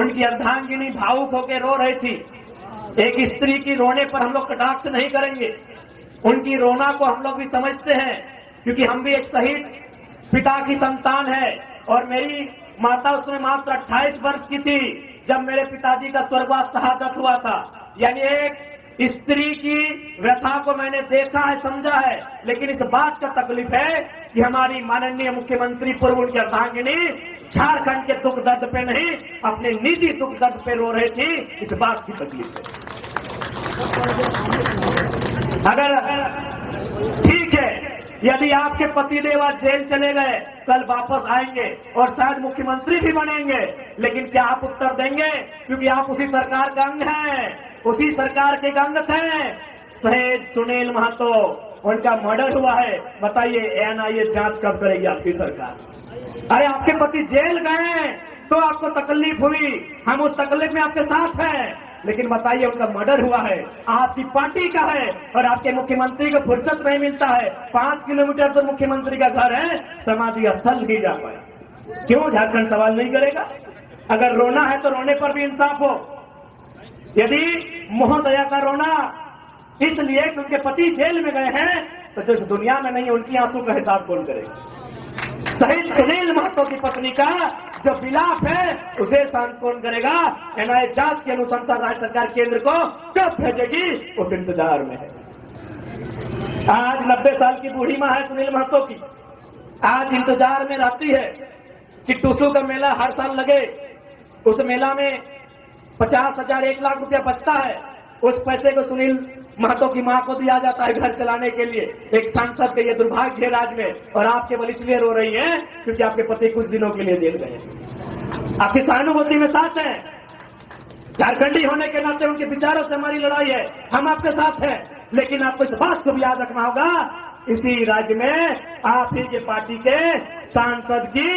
उनकी अर्धांगिनी भावुक होकर रो रही थी। एक स्त्री की रोने पर हम लोग कटाक्ष नहीं करेंगे, उनकी रोना को हम लोग भी समझते हैं, क्योंकि हम भी एक शहीद पिता की संतान है। और मेरी माता उसमें मात्र 28 वर्ष की थी जब मेरे पिताजी का स्वर्गवास शहादत हुआ था। यानी एक स्त्री की व्यथा को मैंने देखा है, समझा है, लेकिन इस बात का तकलीफ है कि हमारी माननीय मुख्यमंत्री पूर्व उनकी अर्धांगिनी झारखंड के दुख दर्द पे नहीं, अपने निजी दुख दर्द पे रो रही थी। इस बात की तकलीफ है। अगर ठीक है, यदि आपके पतिदेव आज जेल चले गए, कल वापस आएंगे और शायद मुख्यमंत्री भी बनेंगे, लेकिन क्या आप उत्तर देंगे? क्योंकि आप उसी सरकार का अंग हैं, उसी सरकार के अंग थे। शहीद सुनील महतो, उनका मर्डर हुआ है। बताइए एनआईए जांच कब करेगी आपकी सरकार? अरे आपके पति जेल गए तो आपको तकलीफ हुई, हम उस तकलीफ में आपके साथ हैं, लेकिन बताइए उनका मर्डर हुआ है, आपकी पार्टी का है, और आपके मुख्यमंत्री को फुर्सत नहीं मिलता है। 5 किलोमीटर तो मुख्यमंत्री का घर है, समाधि स्थल नहीं जा पाया। क्यों झारखंड सवाल नहीं करेगा? अगर रोना है तो रोने पर भी इंसाफ हो। यदि महोदया का रोना इसलिए कि उनके पति जेल में गए हैं, तो जो इस दुनिया में नहीं है उनकी आंसू का हिसाब कौन करेगा? शहीद सुनील महतो की पत्नी का जो विलाप है उसे शांत कौन करेगा? एनआईए जांच की अनुशंसा राज्य सरकार केंद्र को कब भेजेगी, उस इंतजार में है। आज 90 साल की बूढ़ी मां है सुनील महतो की, आज इंतजार में रहती है कि टूसू का मेला हर साल लगे, उस मेला में 50,000 1 लाख रुपया बचता है, उस पैसे को सुनील महतो की मां को दिया जाता है घर चलाने के लिए। एक सांसद के ये दुर्भाग्य है राज्य में, और आप केवल इसलिए रो रही हैं क्योंकि आपके पति कुछ दिनों के लिए जेल गए। आपकी सहानुभूति में साथ हैं, झारखंडी होने के नाते उनके विचारों से हमारी लड़ाई है, हम आपके साथ हैं, लेकिन आपको इस बात को भी याद रखना होगा, इसी राज्य में आप ही के पार्टी के सांसद की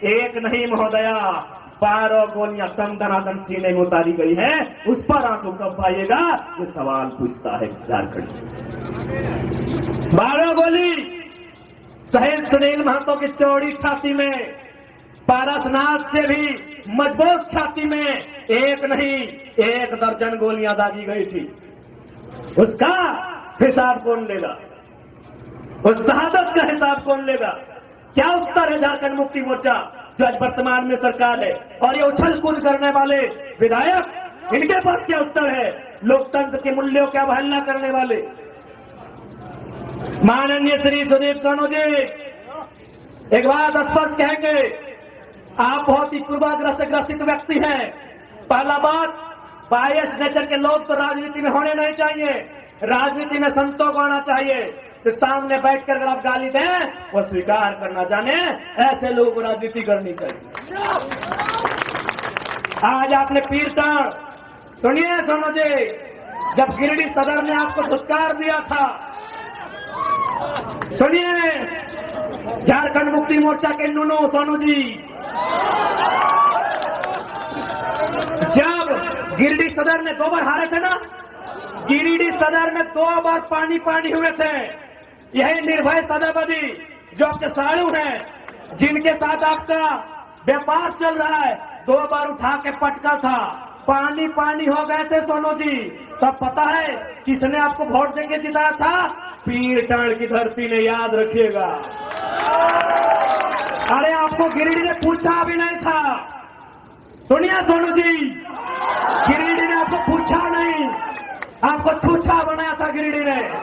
एक नहीं महोदया 12 गोलियां दम दनादन सीने में उतारी गई है, उस पर आंसू कब आएगा? ये सवाल पूछता है झारखंड। 12 गोली शहीद सुनील महतो की चौड़ी छाती में, पारसनाथ से भी मजबूत छाती में एक नहीं 1 दर्जन गोलियां दागी गई थी। उसका हिसाब कौन लेगा? उस शहादत का हिसाब कौन लेगा? क्या उत्तर है झारखंड मुक्ति मोर्चा जो आज वर्तमान में सरकार है, और ये उछल कूद करने वाले विधायक, इनके पास क्या उत्तर है? लोकतंत्र के मूल्यों की अवहेलना करने वाले माननीय श्री सुदीप सोनू जी, एक बात स्पष्ट कहेंगे, आप बहुत ही पूर्वाग्रसित व्यक्ति हैं। पहला बात, बायस नेचर के लोग तो राजनीति में होने नहीं चाहिए, राजनीति में संतों को आना चाहिए। तो सामने बैठकर अगर आप गाली दें, वो स्वीकार करना जाने, ऐसे लोगों को राजनीति करनी चाहिए। आज आपने पीरटाण, सुनिए सोनू जी, जब गिरिडीह सदर ने आपको धुतकार दिया था, सुनिए झारखंड मुक्ति मोर्चा के नूनू सोनू जी, जब गिरिडीह सदर ने 2 बार हारे थे ना, गिरिडीह सदर में 2 बार पानी हुए थे, यही निर्भय सदाबदी जो आपके साड़ू हैं, जिनके साथ आपका व्यापार चल रहा है, 2 बार उठा के पटका था, पानी हो गए थे सोनू जी। तब पता है किसने आपको वोट देके जिताया था? पीरटाण की धरती ने, याद रखिएगा। अरे आपको गिरिडीह ने पूछा भी नहीं था, सुनिए सोनू जी, गिरिडीह ने आपको पूछा नहीं, आपको छूछा बनाया था गिरिडीह ने।